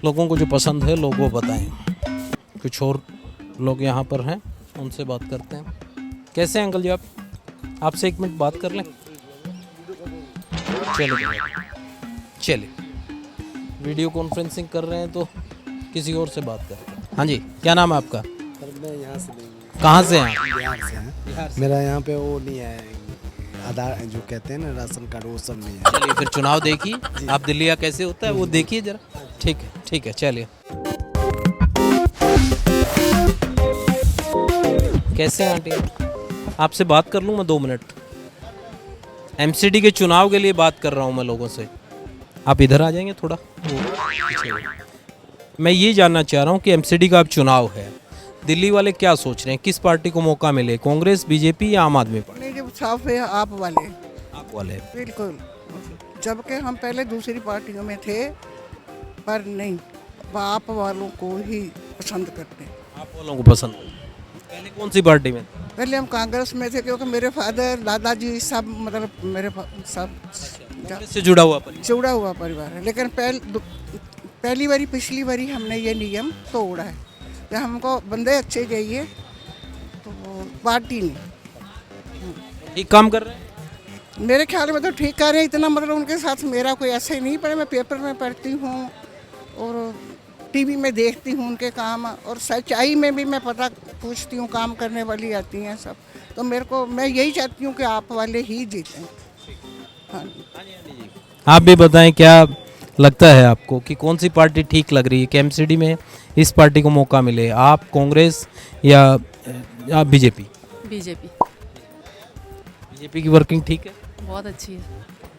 लोगों को जो पसंद है लोग वो बताएं। कुछ और लोग यहाँ पर हैं, उनसे बात करते हैं। कैसे हैं अंकल जी आप? आपसे एक मिनट बात कर लें? चलिए चलिए, वीडियो कॉन्फ्रेंसिंग कर रहे हैं तो किसी और से बात करते हैं। हाँ जी, क्या नाम है आपका? मैं यहाँ से नहीं, कहाँ से हैं? बिहार से हैं। मेरा यहाँ पे वो नहीं है, आधार जो कहते हैं ना राशन कार्ड, वो सब नहीं है। चलिए फिर चुनाव देखिए आप, दिल्ली का कैसे होता है वो देखिए जरा। ठीक है चलिए। कैसे हैं आंटी? आपसे बात कर लूँ मैं 2 मिनट? एमसीडी के चुनाव के लिए बात कर रहा हूँ मैं लोगों से। आप इधर आ जाएंगे थोड़ा? मैं ये जानना चाह रहा हूँ कि एमसीडी का अब चुनाव है, दिल्ली वाले क्या सोच रहे हैं, किस पार्टी को मौका मिले, कांग्रेस, बीजेपी या आम आदमी पार्टी? नहीं, जब साफ है आप वाले, आप वाले? बिल्कुल। जबकि हम पहले दूसरी पार्टियों में थे, पर नहीं, आप वालों को ही पसंद करते हैं। आप वालों को पसंद? पहले कौन सी पार्टी में? पहले हम कांग्रेस में थे, क्योंकि मेरे फादर, दादाजी सब, मतलब मेरे सब से जुड़ा हुआ परिवार? जुड़ा हुआ परिवार है। लेकिन पहली बारी, पिछली बारी हमने ये नियम तोड़ा है कि हमको बंदे अच्छे चाहिए, तो पार्टी नहीं। ठीक काम कर रहे हैं? मेरे ख्याल में तो ठीक कर रहे हैं। इतना मतलब उनके साथ मेरा कोई ऐसे नहीं पड़े। मैं पेपर में पढ़ती हूँ और टीवी में देखती हूँ उनके काम, और सच्चाई में भी मैं पता पूछती हूँ, काम करने वाली आती हैं सब। तो मैं यही चाहती हूँ कि आप वाले ही जीतें। हाँ जी। आप भी बताएं, क्या लगता है आपको कि कौन सी पार्टी ठीक लग रही है कि एमसीडी में इस पार्टी को मौका मिले, आप, कांग्रेस या बीजेपी? बीजेपी। बीजेपी की वर्किंग ठीक है, बहुत अच्छी है।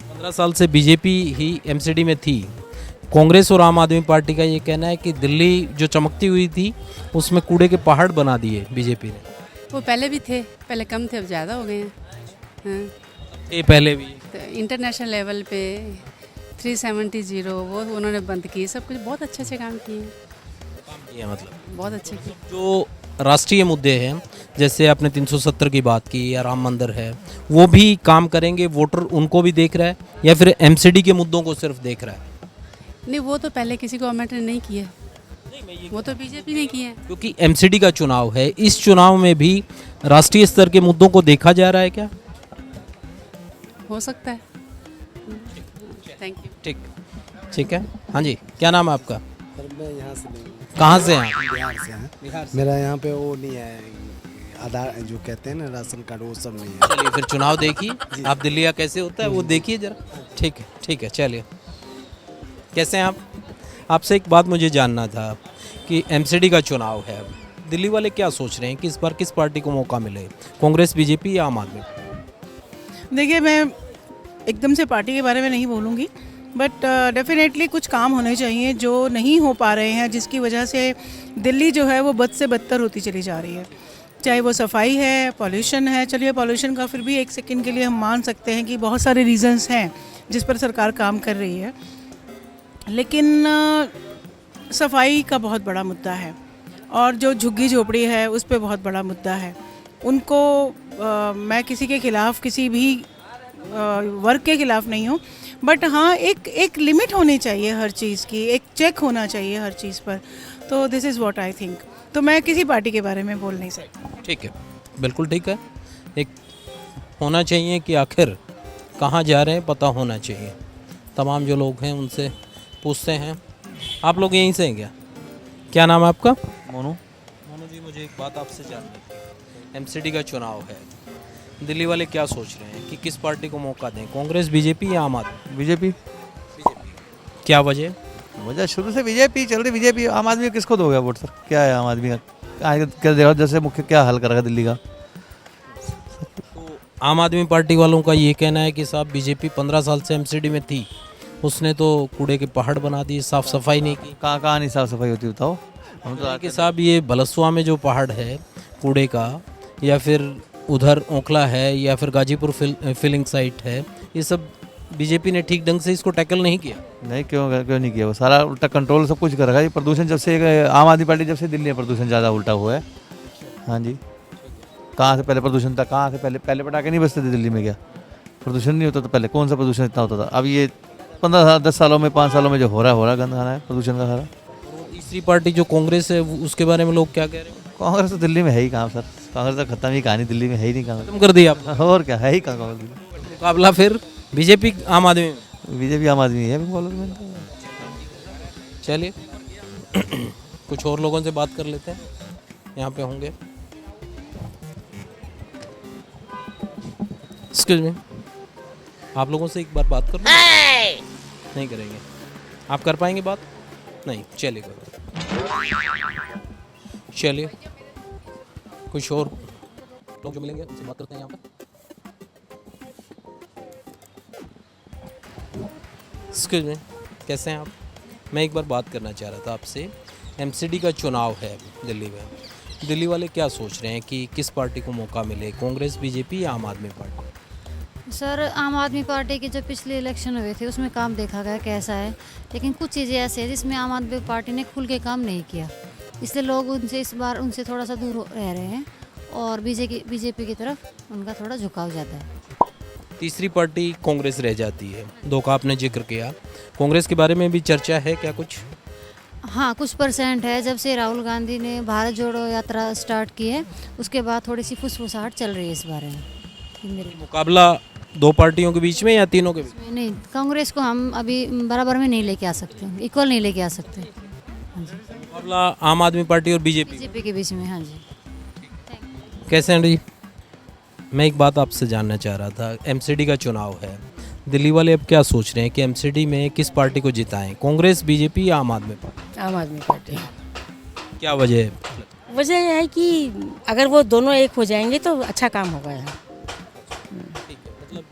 15 साल से बीजेपी ही एमसीडी में थी। कांग्रेस और आम आदमी पार्टी का ये कहना है कि दिल्ली जो चमकती हुई थी उसमें कूड़े के पहाड़ बना दिए बीजेपी ने। वो पहले भी थे, पहले कम थे, अब ज़्यादा हो गए हैं। हाँ। ये पहले भी तो इंटरनेशनल लेवल पे 370 वो उन्होंने बंद की, सब कुछ बहुत अच्छे से काम किए हैं। मतलब बहुत अच्छे किए। जो राष्ट्रीय मुद्दे हैं, जैसे आपने 370 की बात की या राम मंदिर है, वो भी काम करेंगे? वोटर उनको भी देख रहा है या फिर एमसीडी के मुद्दों को सिर्फ देख रहा है? नहीं, वो तो पहले किसी गवर्नमेंट ने नहीं किया, वो तो बीजेपी ने किया है। क्योंकि एमसीडी का चुनाव है, इस चुनाव में भी राष्ट्रीय स्तर के मुद्दों को देखा जा रहा है क्या? हो सकता है। Thank you. ठीक है। हाँ जी, क्या नाम है आपका? मैं यहाँ से नहीं, कहाँ से हैं? बिहार से हैं। मेरा यहाँ पे वो नहीं है, आधार जो कहते हैं ना राशन कार्ड, वो सब नहीं है। चलिए फिर चुनाव देखिए आप, दिल्ली का कैसे होता है वो देखिए जरा। ठीक है चलिए। कैसे हैं आप? आपसे एक बात मुझे जानना था कि एमसीडी का चुनाव है, दिल्ली वाले क्या सोच रहे हैं कि इस बार किस पार्टी को मौका मिले, कांग्रेस, बीजेपी या आम आदमी? देखिए, मैं एकदम से पार्टी के बारे में नहीं बोलूँगी, बट डेफिनेटली कुछ काम होने चाहिए जो नहीं हो पा रहे हैं, जिसकी वजह से दिल्ली जो है वो बद से बदतर होती चली जा रही है। चाहे वो सफाई है, पॉल्यूशन है। चलिए, पॉल्यूशन का फिर भी एक सेकंड के लिए हम मान सकते हैं कि बहुत सारे रीजंस हैं जिस पर सरकार काम कर रही है, लेकिन सफाई का बहुत बड़ा मुद्दा है, और जो झुग्गी झोपड़ी है उस पर बहुत बड़ा मुद्दा है। उनको मैं किसी के ख़िलाफ़, किसी भी वर्ग के ख़िलाफ़ नहीं हूँ, बट हाँ, एक लिमिट होनी चाहिए हर चीज़ की, एक चेक होना चाहिए हर चीज़ पर। तो this is what I think. तो मैं किसी पार्टी के बारे में बोल नहीं सकती। ठीक है, बिल्कुल ठीक है। एक होना चाहिए कि आखिर कहाँ जा रहे हैं पता होना चाहिए। तमाम जो लोग हैं उनसे पूछते हैं। आप लोग यहीं से हैं क्या? क्या नाम है आपका? मोनू जी, मुझे एक बात आपसे जाननी थी। एमसीडी का चुनाव है, दिल्ली वाले क्या सोच रहे हैं कि किस पार्टी को मौका दें, कांग्रेस, बीजेपी या आम आदमी? बीजेपी। क्या वजह? वजह शुरू से बीजेपी चल रही, बीजेपी। आम आदमी किसको दोगे वोट सर? क्या है आम आदमी का आगे क्या देखो, जैसे मुख्य क्या हल करेगा दिल्ली का? तो आम आदमी पार्टी वालों का ये कहना है कि साहब बीजेपी 15 साल से एमसीडी में थी, उसने तो कूड़े के पहाड़ बना दिए, साफ सफाई नहीं की। कहाँ नहीं साफ सफाई होती बताओ? हम तो कि साहब ये बलसुआ में जो पहाड़ है कूड़े का, या फिर उधर ओखला है, या फिर गाजीपुर फिलिंग साइट है, ये सब बीजेपी ने ठीक ढंग से इसको टैकल नहीं किया। नहीं, क्यों नहीं किया? वो सारा उल्टा कंट्रोल सब कुछ करेगा। ये प्रदूषण जब से आम आदमी पार्टी जब से दिल्ली में प्रदूषण ज़्यादा उल्टा हुआ है। हाँ जी, कहाँ से पहले प्रदूषण था? कहाँ से पहले पटाखे नहीं बजते थे दिल्ली में? क्या प्रदूषण नहीं होता था पहले? कौन सा प्रदूषण इतना होता था? अब ये 15 साल 10 सालों में 5 सालों में जो हो रहा है गंद खाना है प्रदूषण का सारा। तीसरी पार्टी जो कांग्रेस है उसके बारे में लोग क्या कह रहे हैं? कांग्रेस तो दिल्ली में है ही कहाँ सर, कांग्रेस तो खत्म ही कहानी, दिल्ली में है ही नहीं कांग्रेस। खत्म कर दिया आपने। और क्या है ही कहाँ कांग्रेस, मुकाबला फिर बीजेपी आम आदमी में। बीजेपी आम आदमी है बोलो। चलिए कुछ और लोगों से बात कर लेते हैं, यहाँ पे होंगे। एक्सक्यूज मी, आप लोगों से एक बार बात कर लूं? नहीं करेंगे? आप कर पाएंगे बात? नहीं, चलिए चलिए कुछ और लोग जो मिलेंगे उनसे बात करते हैं यहाँ पर। एक्सक्यूज मी, कैसे हैं आप? मैं एक बार बात करना चाह रहा था आपसे। एमसीडी का चुनाव है दिल्ली में, दिल्ली वाले क्या सोच रहे हैं कि किस पार्टी को मौका मिले, कांग्रेस, बीजेपी या आम आदमी पार्टी? सर, आम आदमी पार्टी के जो पिछले इलेक्शन हुए थे उसमें काम देखा गया कैसा है, लेकिन कुछ चीज़ें ऐसे हैं जिसमें आम आदमी पार्टी ने खुल के काम नहीं किया, इसलिए लोग उनसे इस बार उनसे थोड़ा सा दूर रह रहे हैं और बीजेपी की तरफ उनका थोड़ा झुकाव ज़्यादा है। तीसरी पार्टी कांग्रेस रह जाती है, दो का आपने जिक्र किया, कांग्रेस के बारे में भी चर्चा है क्या कुछ? हाँ, कुछ परसेंट है। जब से राहुल गांधी ने भारत जोड़ो यात्रा स्टार्ट की है उसके बाद थोड़ी सी फुसफुसाहट चल रही है इस बारे में कि मेरे मुकाबला दो पार्टियों के बीच में या तीनों के बीच? नहीं, कांग्रेस को हम अभी बराबर में नहीं लेके आ सकते, इक्वल नहीं लेके आ सकते। हाँ जी, मुकाबला आम आदमी पार्टी और बीजेपी के बीच में। हाँ जी। कैसे हैं जी? मैं एक बात आपसे जानना चाह रहा था, एमसीडी का चुनाव है, दिल्ली वाले अब क्या सोच रहे हैं कि एमसीडी में किस पार्टी को जिताएं, कांग्रेस, बीजेपी या आम आदमी पार्टी? आम आदमी पार्टी। क्या वजह है? वजह यह है कि अगर वो दोनों एक हो जाएंगे तो अच्छा काम होगा यहाँ। मतलब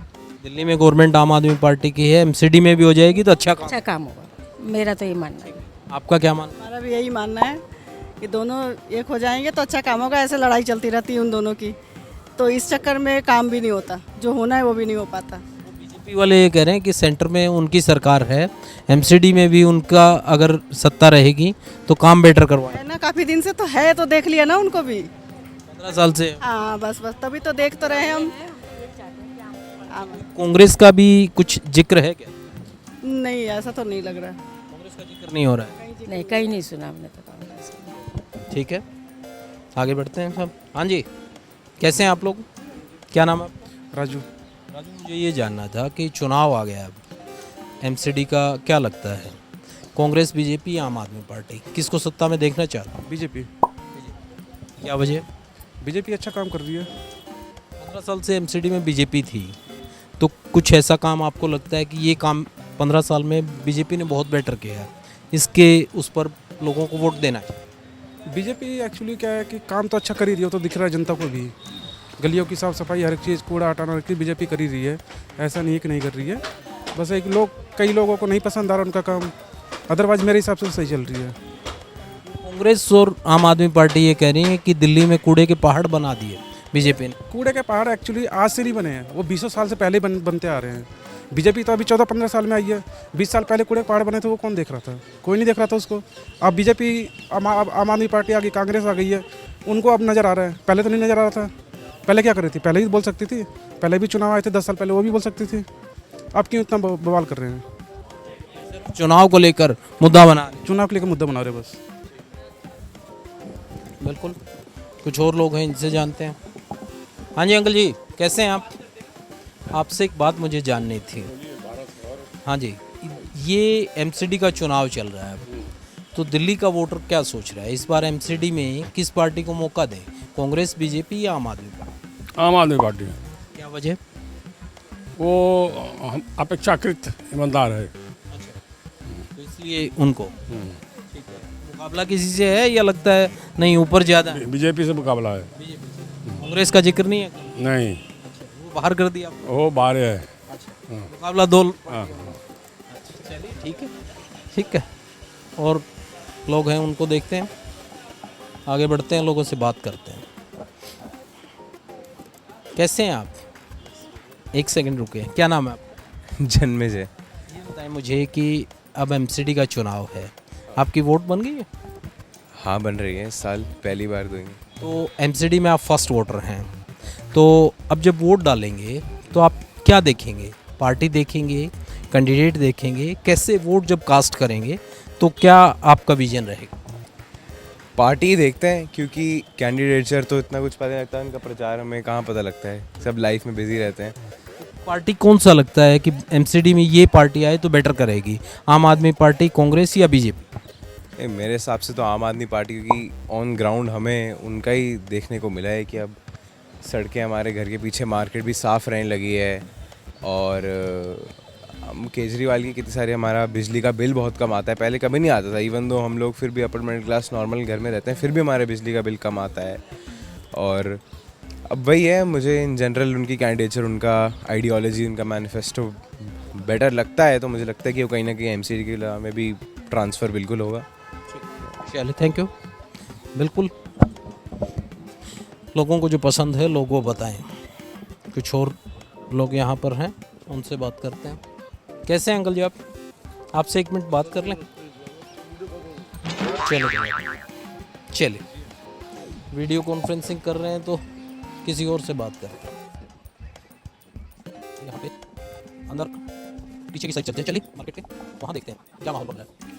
दिल्ली में गवर्नमेंट आम आदमी पार्टी की है, एमसीडी में भी हो जाएगी तो अच्छा काम होगा, मेरा तो ये मानना है। आपका क्या मानना? हमारा भी यही मानना है कि दोनों एक हो जाएंगे तो अच्छा काम होगा। ऐसे लड़ाई चलती रहती है उन दोनों की, तो इस चक्कर में काम भी नहीं होता, जो होना है वो भी नहीं हो पाता। बीजेपी वाले ये कह रहे हैं कि सेंटर में उनकी सरकार है, एमसीडी में भी उनका अगर सत्ता रहेगी तो काम बेटर करवाएं। है ना, काफ़ी दिन से तो है, तो देख लिया ना उनको भी, 15 साल से। हाँ बस तभी तो देख तो रहे हैं हम। कांग्रेस का भी कुछ जिक्र है क्या? नहीं, ऐसा तो नहीं लग रहा। कांग्रेस का जिक्र नहीं हो रहा है। नहीं, कहीं नहीं सुना हमने तो कांग्रेस का। ठीक है, आगे बढ़ते हैं सब। हाँ जी, कैसे हैं आप लोग? क्या नाम है? राजू। राजू, मुझे ये जानना था कि चुनाव आ गया अब, एमसीडी का क्या लगता है, कांग्रेस, बीजेपी या आम आदमी पार्टी, किसको सत्ता में देखना चाहता हूँ? बीजेपी। क्या वजह? बीजेपी अच्छा काम कर रही है। 15 साल से एमसीडी में बीजेपी थी, तो कुछ ऐसा काम आपको लगता है कि ये काम 15 साल में बीजेपी ने बहुत बेटर किया है, इसके उस पर लोगों को वोट देना चाहिए? बीजेपी एक्चुअली क्या है कि काम तो अच्छा कर ही रही है, तो दिख रहा है जनता को भी, गलियों की साफ सफाई, हर एक चीज़, कूड़ा हटाना, हर चीज़ बीजेपी कर ही रही है, ऐसा नहीं है कि नहीं कर रही है। बस कई लोगों को नहीं पसंद आ रहा उनका काम, अदरवाइज मेरे हिसाब से सही चल रही है। कांग्रेस और आम आदमी पार्टी ये कह रही है कि दिल्ली में कूड़े के पहाड़ बना दिए बीजेपी ने। कूड़े के पहाड़ एक्चुअली आज से नहीं बने हैं, वो 20 साल से पहले बनते आ रहे हैं। बीजेपी तो अभी 14-15 साल में आई है, 20 साल पहले कूड़े के पहाड़ बने थे, वो कौन देख रहा था? कोई नहीं देख रहा था उसको। अब बीजेपी, आम आदमी पार्टी आ गई, कांग्रेस आ गई है, उनको अब नज़र आ रहा है, पहले तो नहीं नज़र आ रहा था। पहले क्या कर रही थी? पहले ही बोल सकती थी, पहले भी चुनाव आए थे 10 साल पहले, वो भी बोल सकती थी। अब क्यों इतना बवाल कर रहे हैं? चुनाव को लेकर मुद्दा बना रहे हैं। चुनाव के लेकर मुद्दा बना रहे बस। बिल्कुल, कुछ और लोग हैं, इनसे जानते हैं। हाँ जी अंकल जी, कैसे हैं आप? आपसे एक बात मुझे जाननी थी। हाँ जी, ये एमसीडी का चुनाव चल रहा है, तो दिल्ली का वोटर क्या सोच रहा है, इस बार एमसीडी में किस पार्टी को मौका दें, कांग्रेस, बीजेपी या आम आदमी पार्टी? आम आदमी पार्टी। क्या वजह? वो अपेक्षाकृत ईमानदार है, तो इसलिए उनको। ठीक है, मुकाबला किसी से है या लगता है नहीं ऊपर ज़्यादा है? बीजेपी से मुकाबला है। कांग्रेस का जिक्र नहीं है? नहीं, वो बाहर कर दिया आपको? वो बाहर है। मुकाबला दो। हाँ। चलिए ठीक है, ठीक है। और लोग हैं, उनको देखते हैं, आगे बढ़ते हैं, लोगों से बात करते हैं। कैसे हैं आप? एक सेकंड रुकिए, क्या नाम है आपका? जन्मे से। ये बताएं मुझे कि अब एमसीडी का चुनाव है, आपकी वोट बन गई है? हाँ, बन रही है, इस साल पहली बार देंगे। तो एमसीडी में आप फर्स्ट वोटर हैं, तो अब जब वोट डालेंगे तो आप क्या देखेंगे? पार्टी देखेंगे, कैंडिडेट देखेंगे, कैसे वोट जब कास्ट करेंगे तो क्या आपका विजन रहेगा? पार्टी देखते हैं क्योंकि कैंडिडेचर तो इतना कुछ पता नहीं लगता, उनका प्रचार हमें कहाँ पता लगता है, सब लाइफ में बिजी रहते हैं। पार्टी कौन सा लगता है कि एमसीडी में ये पार्टी आए तो बेटर करेगी, आम आदमी पार्टी, कांग्रेस या बीजेपी? मेरे हिसाब से तो आम आदमी पार्टी, क्योंकि ऑन ग्राउंड हमें उनका ही देखने को मिला है कि अब सड़कें, हमारे घर के पीछे मार्केट भी साफ़ रहने लगी है, और हम केजरीवाल की कितनी सारी, हमारा बिजली का बिल बहुत कम आता है, पहले कभी नहीं आता था। इवन दो हम लोग फिर भी अपर मिडिल क्लास नॉर्मल घर में रहते हैं, फिर भी हमारे बिजली का बिल कम आता है। और अब वही है, मुझे इन जनरल उनकी कैंडिडेचर, उनका आइडियोलॉजी, उनका मैनिफेस्टो बेटर लगता है, तो मुझे लगता है कि वो कहीं ना कहीं एमसीडी के लिए में भी ट्रांसफ़र बिल्कुल होगा। चलिए, थैंक यू। बिल्कुल, लोगों को जो पसंद है लोग वो बताएं। कुछ और लोग यहाँ पर हैं, उनसे बात करते हैं। कैसे हैं अंकल जी आप? आपसे एक मिनट बात कर लें? चलिए, वीडियो कॉन्फ्रेंसिंग कर रहे हैं तो किसी और से बात करते हैं। यहाँ पे अंदर पीछे की साइड चलते हैं, चलिए मार्केट के, वहाँ देखते हैं क्या माहौल बन रहा है।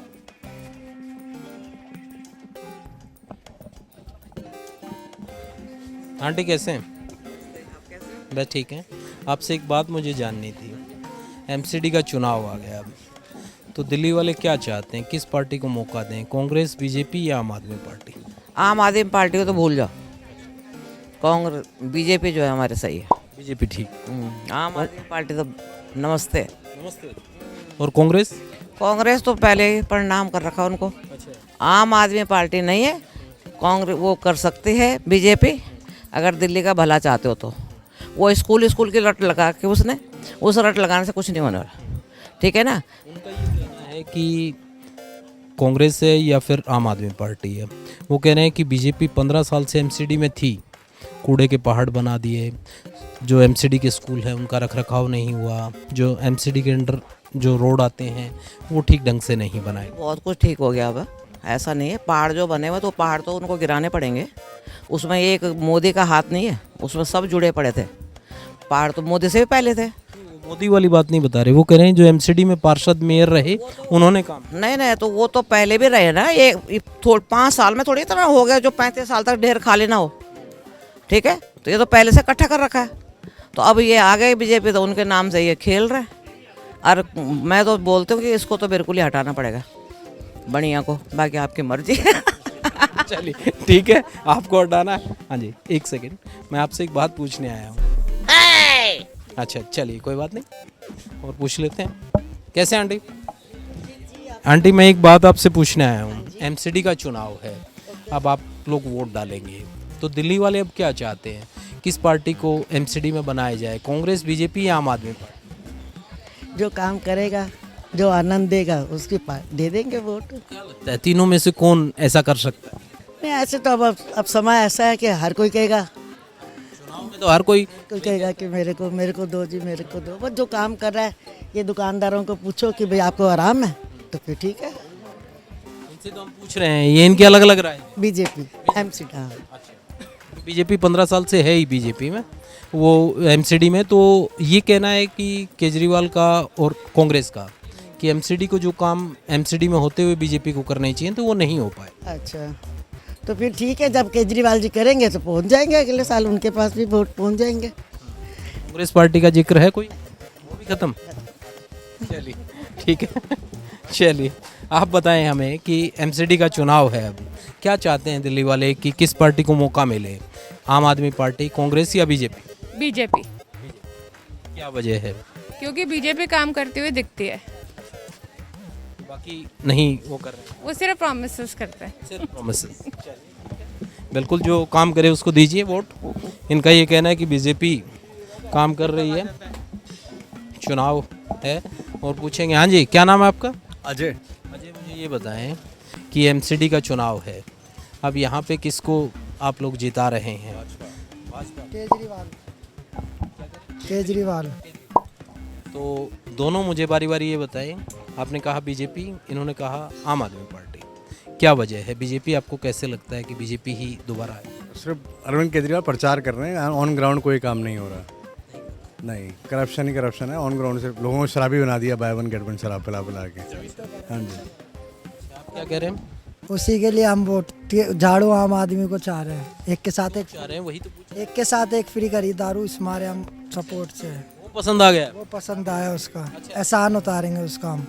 आंटी कैसे हैं? बस ठीक है। आपसे एक बात मुझे जाननी थी, एमसीडी का चुनाव आ गया अब, तो दिल्ली वाले क्या चाहते हैं, किस पार्टी को मौका दें, कांग्रेस, बीजेपी या आम आदमी पार्टी? आम आदमी पार्टी को तो भूल जाओ, कांग्रेस बीजेपी जो है हमारे सही है। बीजेपी ठीक, आम आदमी पार्टी तो नमस्ते। नमस्ते। और कांग्रेस? कांग्रेस तो पहले ही परिणाम कर रखा उनको। आम आदमी पार्टी नहीं है, कांग्रेस वो कर सकती है बीजेपी, अगर दिल्ली का भला चाहते हो तो। वो स्कूल की रट लगा के उसने, उस रट लगाने से कुछ नहीं होने वाला, ठीक है ना। उनका ये कहना है कि कांग्रेस है या फिर आम आदमी पार्टी है। वो कह रहे हैं कि बीजेपी 15 साल से एमसीडी में थी, कूड़े के पहाड़ बना दिए, जो एमसीडी के स्कूल हैं उनका रखरखाव नहीं हुआ, जो एमसीडी के अंडर जो रोड आते हैं वो ठीक ढंग से नहीं बनाए। बहुत कुछ ठीक हो गया अब, ऐसा नहीं है। पहाड़ जो बने हुए तो पहाड़ तो उनको गिराने पड़ेंगे, उसमें एक मोदी का हाथ नहीं है, उसमें सब जुड़े पड़े थे। पहाड़ तो मोदी से भी पहले थे। मोदी वाली बात नहीं बता रहे, वो कह रहे हैं जो एमसीडी में पार्षद मेयर रहे उन्होंने काम। नहीं, तो वो तो पहले भी रहे ना, ये 5 साल में थोड़ी इतना हो गया जो 35 साल तक ढेर खाली ना हो, ठीक है। तो ये तो पहले से इकट्ठा कर रखा है, तो अब ये आ गए बीजेपी, तो उनके नाम से ये खेल रहे हैं। और मैं तो बोलती हूँ कि इसको तो बिल्कुल ही हटाना पड़ेगा, बढ़िया को, बाकी आपकी मर्जी। चलिए ठीक है, आपको हटाना है। हाँ जी, एक सेकंड, मैं आपसे एक बात पूछने आया हूँ। अच्छा चलिए, कोई बात नहीं, और पूछ लेते हैं। कैसे आंटी? आंटी मैं एक बात आपसे पूछने आया हूँ, एमसीडी का चुनाव है, अब आप लोग वोट डालेंगे, तो दिल्ली वाले अब क्या चाहते हैं, किस पार्टी को एमसीडी में बनाया जाए, कांग्रेस, बीजेपी या आम आदमी पार्टी? जो काम करेगा, जो आनंद देगा, उसकी दे देंगे वोट। क्या लगता है तीनों में से कौन ऐसा कर सकता है? नहीं, ऐसे तो अब समय ऐसा है कि हर कोई कहेगा, चुनाव में तो हर कोई कहेगा कि मेरे को दो जी, मेरे को दो। बस जो काम कर रहा है, ये दुकानदारों को पूछो कि भाई आपको आराम है, तो फिर ठीक है। इनसे तो हम पूछ रहे हैं, ये इनकी अलग अलग राय है। बीजेपी एमसीडी, हाँ बीजेपी 15 साल से है ही बीजेपी में, वो एमसीडी में, तो ये कहना है कि केजरीवाल का और कांग्रेस का कि एमसीडी को जो काम एमसीडी में होते हुए बीजेपी को करने चाहिए, तो वो नहीं हो पाए। अच्छा, तो फिर ठीक है, जब केजरीवाल जी करेंगे तो पहुंच जाएंगे, अगले साल उनके पास भी वोट पहुंच जाएंगे। कांग्रेस पार्टी का जिक्र है कोई, वो भी खत्म? चलिए ठीक है। चलिए आप बताएं हमें कि एमसीडी का चुनाव है, अब क्या चाहते हैं दिल्ली वाले कि किस पार्टी को मौका मिले, आम आदमी पार्टी, कांग्रेस या बीजेपी? बीजेपी। क्या वजह है? क्योंकि बीजेपी काम करते हुए दिखती है, बाकी नहीं वो कर रहे हैं, वो सिर्फ प्रॉमिसेस करते हैं, सिर्फ प्रोमिसेस। बिल्कुल, जो काम करे उसको दीजिए वोट। इनका ये कहना है कि बीजेपी काम कर रही है, चुनाव है। और पूछेंगे, हाँ जी क्या नाम है आपका? अजय। अजय, मुझे ये बताएं कि एमसीडी का चुनाव है, अब यहाँ पे किसको आप लोग जिता रहे हैं? केजरीवाल। तो दोनों मुझे बारी बारी ये बताएं, आपने कहा बीजेपी, इन्होंने कहा आम आदमी पार्टी, क्या वजह है? बीजेपी आपको कैसे लगता है कि बीजेपी ही दोबारा आए? सिर्फ अरविंद केजरीवाल प्रचार कर रहे हैं, ऑन ग्राउंड कोई काम नहीं हो रहा। नहीं, करप्शन ही करप्शन है, ऑन ग्राउंड सिर्फ लोगों को शराबी बना दिया, बाय वन गेट वन शराब पिला के। हाँ जी। आप क्या कह रहे हैं? उसी के लिए हम वोट झाड़ू आम आदमी को चाह रहे हैं। एक के साथ एक चाह रहे हैं वही तो पूछ, एक के साथ एक फ्री करी दारू, इस मारे हम सपोर्ट से है। वो पसंद आ गया। वो पसंद आया उसका, एहसान उतारेंगे उसका हम,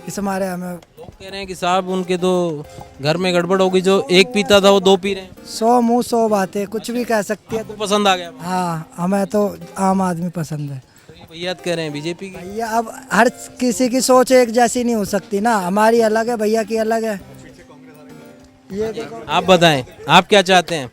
इस हमारे हमें। लोग कह रहे हैं कि साहब उनके तो घर में गड़बड़ होगी, जो एक पीता था वो दो पी रहे हैं। 100 मुँह 100 बातें, कुछ भी कह सकती है। आपको पसंद आ गया। हाँ, हमें तो आम आदमी पसंद है। भैया कह रहे हैं बीजेपी की। भैया अब हर किसी की सोच एक जैसी नहीं हो सकती ना, हमारी अलग है, भैया की अलग है। ये देखो, आप बताएं आप क्या चाहते हैं?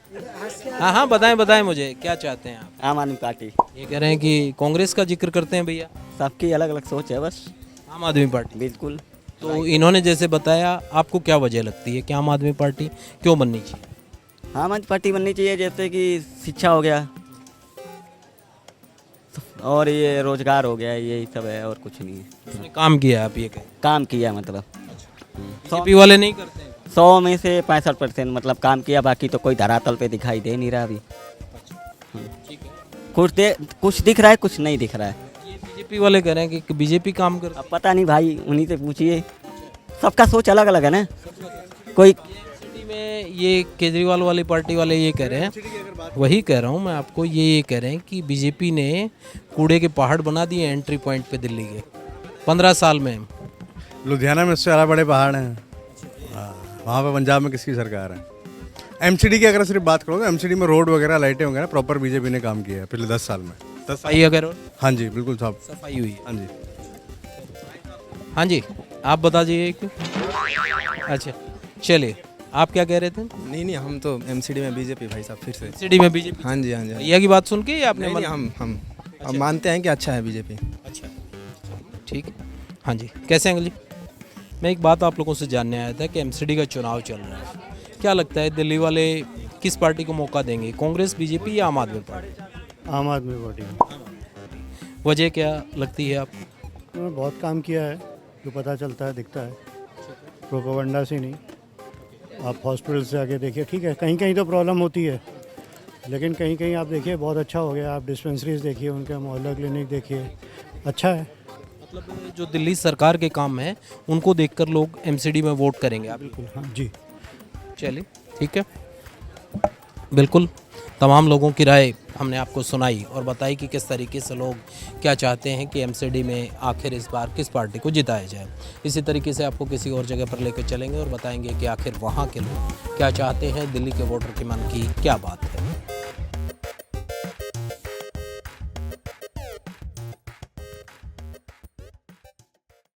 हाँ हाँ बताएं बताएं मुझे क्या चाहते हैं आप? आम आदमी पार्टी। ये कह रहे हैं कि कांग्रेस का जिक्र करते हैं भैया। सबकी अलग अलग सोच है बस। आम आदमी पार्टी बिल्कुल। तो इन्होंने जैसे बताया, आपको क्या वजह लगती है कि आम आदमी पार्टी क्यों बननी चाहिए? आम आदमी पार्टी बननी चाहिए, जैसे कि शिक्षा हो गया और ये रोजगार हो गया, यही सब है और कुछ नहीं है। उसने काम किया, आप ये कहें? काम किया मतलब बीजेपी वाले नहीं करते हैं। 100 में से 65% मतलब काम किया, बाकी तो कोई धरातल पे दिखाई दे नहीं रहा अभी। कुछ दिख रहा है, कुछ नहीं दिख रहा है। ये बीजेपी वाले कह रहे हैं कि बीजेपी काम कर। अब पता नहीं भाई, उन्हीं से पूछिए, सबका सोच अलग अलग है ना। कोई सिटी में ये केजरीवाल वाली पार्टी वाले ये कह रहे हैं, वही कह रहा हूँ मैं आपको, ये कह रहे हैं कि बीजेपी ने कूड़े के पहाड़ बना दिए एंट्री पॉइंट पे दिल्ली के 15 साल में। लुधियाना में उससे ज़्यादा बड़े पहाड़ हैं। वहाँ पे पंजाब में किसकी सरकार है? एमसीडी की अगर सिर्फ बात करो तो एमसीडी में रोड वगैरह, लाइटें वगैरह प्रॉपर बीजेपी ने काम किया है पिछले 10 साल में। 10 सफाई अगर हाँ जी बिल्कुल साहब, सफाई हुई है। हाँ जी। हाँ जी आप बता दीजिए क्यों? अच्छा चलिए, आप क्या कह रहे थे? नहीं हम तो एमसीडी में बीजेपी भाई साहब, फिर से एमसीडी में बीजेपी। हाँ जी। भैया की बात सुन के या आपने? नहीं, हम मानते हैं कि अच्छा है बीजेपी। अच्छा ठीक है। हाँ जी कैसे हैं अंकल जी? मैं एक बात आप लोगों से जानने आया था कि एमसीडी का चुनाव चल रहा है, क्या लगता है दिल्ली वाले किस पार्टी को मौका देंगे, कांग्रेस, बीजेपी या आम आदमी पार्टी? आम आदमी पार्टी। वजह क्या लगती है आपको? उन्होंने बहुत काम किया है, जो पता चलता है, दिखता है, प्रोपेगेंडा से नहीं। आप हॉस्पिटल से आके देखिए, ठीक है कहीं कहीं तो प्रॉब्लम होती है, लेकिन कहीं कहीं आप देखिए बहुत अच्छा हो गया। आप डिस्पेंसरीज देखिए, उनके मोहल्ला क्लिनिक देखिए, अच्छा है। मतलब जो दिल्ली सरकार के काम है उनको देखकर लोग एमसीडी में वोट करेंगे आप? बिल्कुल हाँ जी। चलिए ठीक है, बिल्कुल तमाम लोगों की राय हमने आपको सुनाई और बताई कि किस तरीके से लोग क्या चाहते हैं कि एमसीडी में आखिर इस बार किस पार्टी को जिताया जाए। इसी तरीके से आपको किसी और जगह पर लेकर चलेंगे और बताएंगे कि आखिर वहाँ के लोग क्या चाहते हैं, दिल्ली के वोटर के मन की क्या बात है।